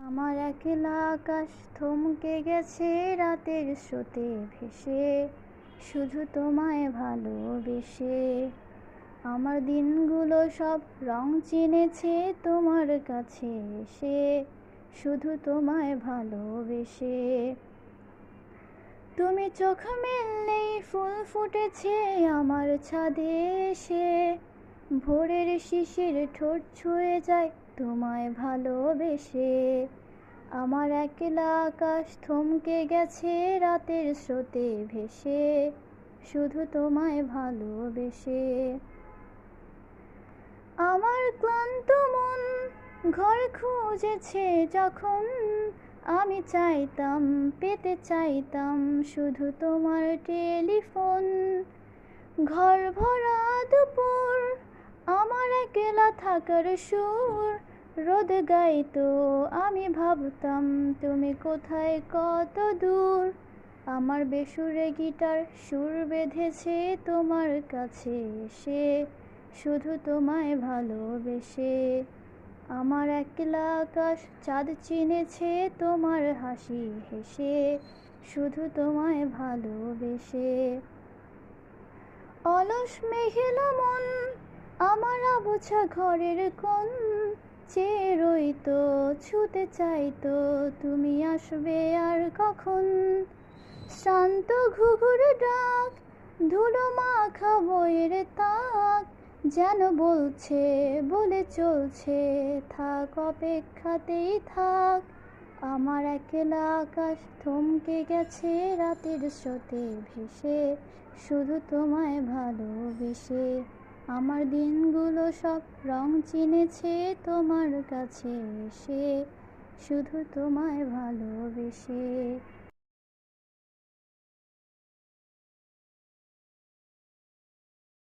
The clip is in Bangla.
আমার একলা আকাশ থমকে গেছে রাতের স্রোতে ভেসে, শুধু তোমায় ভালোবেসে। আমার দিনগুলো সব রং চিনেছে তোমার কাছে এসে, শুধু তোমায় ভালোবেসে। তুমি চোখ মেললেই ফুল ফুটেছে আমার ছাদে এসে, ভোরের শিশির ঠোঁট ছুঁয়ে যায় তোমায় ভালোবেসে। আমার একলা আকাশ থমকে গেছে রাতের স্রোতে ভেসে, শুধু তোমায় ভালোবেসে। আমার ক্লান্ত মন ঘর খুঁজেছে যখন, আমি চাইতাম পেতে চাইতাম শুধু তোমার টেলিফোন। ঘর ভরা দুপুর আমার একলা থাকার সুর রোদ গাইতো, আমি ভাবতাম তুমি কোথায় কত দূর। আমার বেসুরে গিটার সুর বেঁধেছে তোমার কাছে এসে, শুধু তোমায় ভালোবেসে। আমার একলা আকাশ চাঁদ চিনেছে তোমার হাসি হেসে, শুধু তোমায় ভালোবেসে। অলস মেঘেলা মন আমার আবছা ঘরের কোণ চেয়ে রইতো, ছুতে চাইতো তুমি আসবে আর কখন। শ্রান্ত ঘুঘুর ডাক ধুলো মাখা বইয়ের তাক যেন বলছে বলে চলছে, থাক অপেক্ষাতেই থাক। আমার একলা আকাশ থমকে গেছে রাতের স্রোতে ভেসে, শুধু তোমায় ভালোবেসে। আমার দিনগুলো সব রং চিনেছে তোমার কাছে এসে, শুধু তোমায় ভালোবেসে।